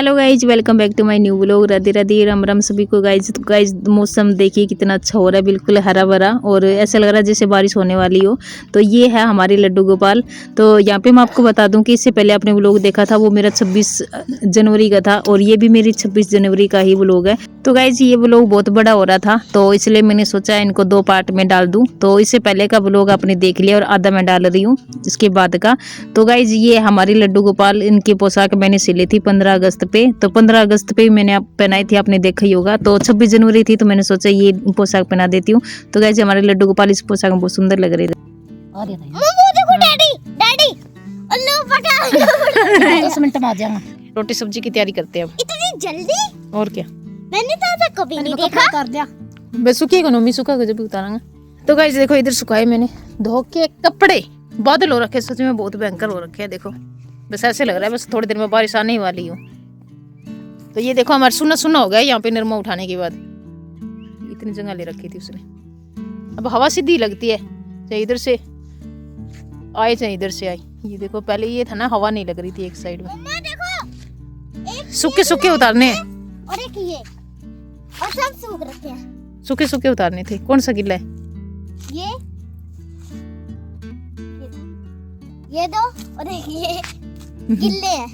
Hello guys, welcome back to my new vlog. Radhe Radhe, Ram Ram सभी को guys. तो गाइज मौसम देखिए कितना अच्छा हो रहा है, बिल्कुल हरा भरा और ऐसा लग रहा है जैसे बारिश होने वाली हो। तो ये है हमारे लड्डू गोपाल। तो यहाँ पे मैं आपको बता दूं कि इससे पहले आपने व्लॉग देखा था वो मेरा 26 जनवरी का था और ये भी मेरी 26 जनवरी का ही व्लॉग है। तो गाइज ये व्लॉग बहुत बड़ा हो रहा था तो इसलिए मैंने सोचा इनको 2 पार्ट में डाल दूं। तो इससे पहले का व्लॉग आपने देख लिया और आधा मैं डाल रही हूँ इसके बाद का। तो गाइज ये हमारी लड्डू गोपाल, इनकी पोशाक मैंने सिली थी 15 अगस्त पे। तो 15 अगस्त पे मैंने पहनाई थी, आपने देखा ही होगा। तो 26 जनवरी थी तो मैंने सोचा ये पोशाक पहना देती हूँ। तो गाइज हमारे लड्डू गोपाल इस पोशाक में बहुत सुंदर लग रहे थे। देखो डैडी डैडी अल्लाह पटा 10 मिनट में आ जाऊंगा। रोटी सब्जी की तैयारी करते हैं अब। इतनी जल्दी? और क्या, मैंने तो ऐसा कभी नहीं देखा। कर दिया बस सूखिएगा नोमी, सूखा जब भी उतारांगा। तो गाइज देखो इधर सुखाए मैंने धो के कपड़े। बादल हो रखे सच में, बहुत भयंकर हो रखे हैं। देखो बस ऐसे लग रहा है बस थोड़ी देर में बारिश आने ही वाली हो। तो ये देखो हमारा सुना सुना हो गया यहाँ पे नरमा उठाने के बाद। इतनी जगह ले रखी थी उसने। अब हवा सीधी लगती है, चाहे इधर से आए चाहे इधर से आई। ये देखो पहले ये था ना, हवा नहीं लग रही थी एक साइड में। मम्मा देखो, सूखे सूखे उतारने हैं और एक ये और सब सूख रखे हैं। सूखे सूखे उतारने थे। कौन सा गिल्ला है? ये दो और एक ये गिल्ले हैं।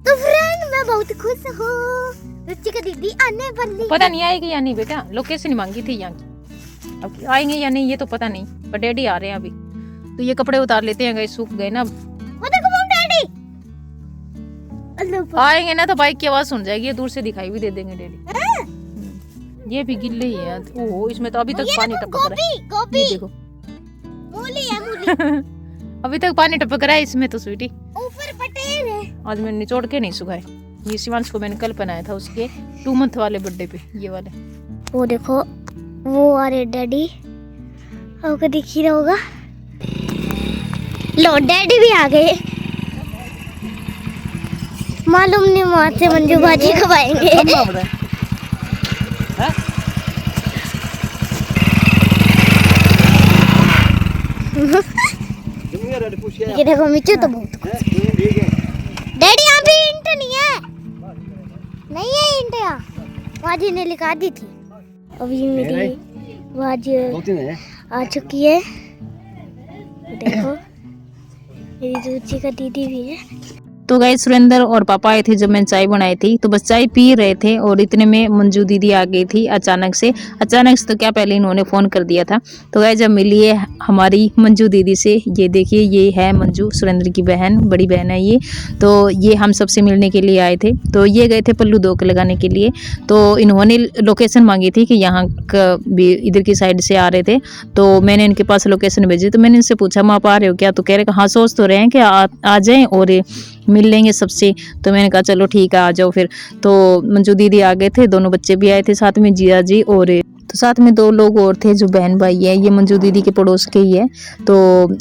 तो फ्रेंड मैं बहुत खुश हूँ, रुचि का दीदी आने वाली। पता नहीं आएगी या नहीं बेटा, लोकेशन मांगी थी यहाँ की। अब आएंगे या नहीं ये तो पता नहीं, पर डैडी आ रहे हैं अभी। तो ये कपड़े उतार लेते हैं, गए सूख गए ना। वो देखो मम्मी डैडी अल्लाह आएंगे ना तो बाइक की आवाज सुन जाएगी, दूर से दिखाई भी दे देंगे डैडी। ये भी गिल्ले ही है। ओहो इसमें तो अभी तक पानी टपक रहा है। गोभी ये देखो मूली है मूली अभी तक पानी टपक रहा है इसमें तो स्वीटी। ऊपर पटेल है। आज मैंने निचोड़ के नहीं सुखाए। ये शिवांश को मैंने कल पहनाया था उसके 2 मंथ वाले बर्थडे पे, ये वाले। वो देखो वो आ रहे डैडी, आपको दिख ही रहा होगा। लो डैडी भी आ गए। मालूम नहीं वहाँ से मंजू भाजी कब आएंगे। ये देखो मिचू तो बहुत डैडी यहाँ पे इंट नहीं है, नहीं है इंट यहाँ। भाजी ने लिखा दी थी। अभी मेरी भाजी आ चुकी है। देखो मेरी रुचि का दीदी भी है। तो गाइस सुरेंद्र और पापा आए थे जब मैंने चाय बनाई थी, तो बस चाय पी रहे थे और इतने में मंजू दीदी आ गई थी अचानक से। तो क्या पहले इन्होंने फ़ोन कर दिया था। तो गाइस जब मिली है हमारी मंजू दीदी से, ये देखिए ये है मंजू, सुरेंद्र की बहन, बड़ी बहन है ये। तो ये हम सबसे मिलने के लिए आए थे। तो ये गए थे पल्लू दो के लगाने के लिए। तो इन्होंने लोकेशन मांगी थी कि यहाँ भी इधर की साइड से आ रहे थे। तो मैंने इनके पास लोकेशन भेजी। तो मैंने इनसे पूछा हम आप आ रहे हो क्या? तो कह रहे हाँ सोच तो रहे हैं कि आ जाएँ और मिल लेंगे सबसे। तो मैंने कहा चलो ठीक है आ जाओ फिर। तो मंजू दीदी आ गए थे, दोनों बच्चे भी आए थे साथ में, जिया जी और तो साथ में 2 लोग और थे जो बहन भाई है। ये मंजू दीदी के पड़ोस के ही है। तो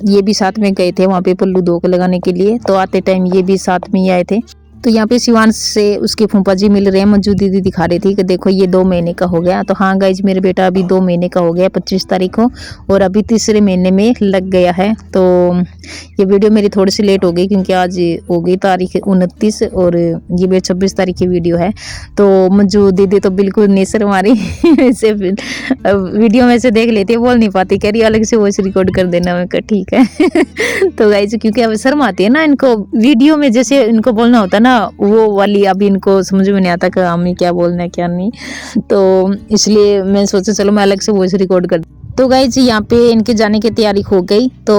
ये भी साथ में गए थे वहाँ पे पल्लू 2 को लगाने के लिए। तो आते टाइम ये भी साथ में ही आए थे। तो यहाँ पे शिवांश से उसके फूफा जी मिल रहे हैं। मंजू दीदी दिखा रही थी कि देखो ये 2 महीने का हो गया। तो हाँ गाइज मेरे बेटा अभी 2 महीने का हो गया 25 तारीख को, और अभी तीसरे महीने में लग गया है। तो ये वीडियो मेरी थोड़ी सी लेट हो गई क्योंकि आज हो गई तारीख 29 और ये मेरी 26 तारीख की वीडियो है। तो मंजू दीदी तो बिल्कुल नहीं शर्मा रही वैसे वीडियो में से देख लेती है, बोल नहीं पाती, कह रही अलग से वॉइस रिकॉर्ड कर देना। मैं कहा ठीक है तो गाइज क्योंकि अब शर्माती है ना, इनको वीडियो में जैसे इनको बोलना होता है ना वो वाली, अभी इनको समझ में नहीं आता कि हमें क्या बोलना है क्या नहीं। तो इसलिए मैं सोचा चलो मैं अलग से वॉइस रिकॉर्ड कर। तो गाइज यहाँ पे इनके जाने की तैयारी हो गई। तो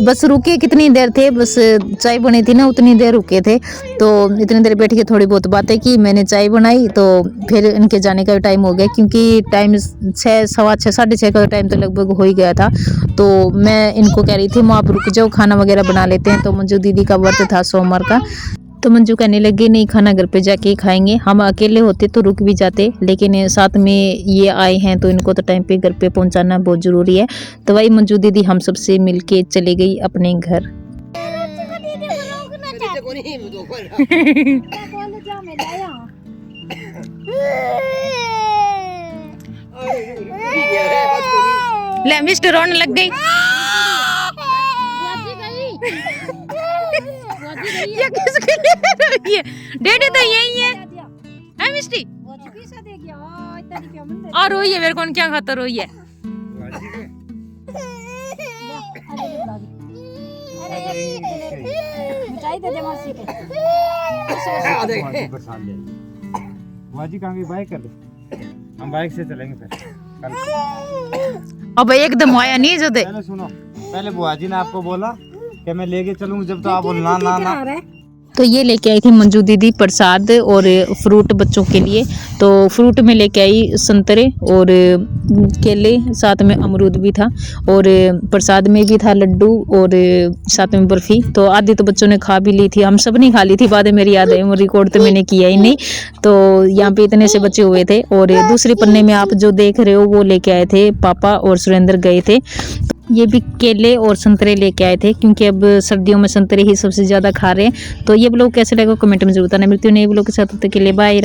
बस रुके कितनी देर थे, बस चाय बनी थी ना उतनी देर रुके थे। तो इतनी देर बैठ के थोड़ी बहुत बातें की, मैंने चाय बनाई। तो फिर इनके जाने का टाइम हो गया क्योंकि टाइम 6, सवा 6, 6:30 का टाइम तो लगभग हो ही गया था। तो मैं इनको कह रही थी आप रुक जाओ, खाना वगैरह बना लेते हैं। तो मंजू दीदी का व्रत था सोमवार का। तो मंजू कहने लगे नहीं खाना घर पे जाके ही खाएंगे। हम अकेले होते तो रुक भी जाते, लेकिन साथ में ये आए हैं तो इनको तो टाइम पे घर पे पहुंचाना बहुत ज़रूरी है। तो वही मंजू दीदी हम सबसे मिलके चले गई अपने घर। ले मिस्टर रोने लग गई। ये किसके लिए रही है? डैडी तो यही है। मिष्टी और रोई है मेरे कौन क्या खाता रोई है। बुआजी कहाँ गई? बाइक कर दो, हम बाइक से चलेंगे फिर कल। अब एकदम आया नहीं जो दे। पहले सुनो, पहले बुआजी ने आपको बोला कि मैं लेके चलूंगी, जब तो आप बोल ना ना ना। तो ये लेके आई थी मंजू दीदी प्रसाद और फ्रूट बच्चों के लिए। तो फ्रूट में लेके आई संतरे और केले, साथ में अमरूद भी था और प्रसाद में भी था लड्डू और साथ में बर्फी। तो आधी तो बच्चों ने खा भी ली थी, हम सब नहीं खा ली थी, बाद में मेरी याद है, रिकॉर्ड तो मैंने किया ही नहीं। तो यहाँ पे इतने से बच्चे हुए थे। और दूसरे पन्ने में आप जो देख रहे हो वो लेके आए थे पापा और सुरेंद्र गए थे। ये भी केले और संतरे लेके आए थे क्योंकि अब सर्दियों में संतरे ही सबसे ज़्यादा खा रहे हैं। तो ये ब्लॉग कैसे लगा कमेंट में जरूर बताना। मिलती हूँ नए ब्लॉग के साथ, तब तक के लिए बाय।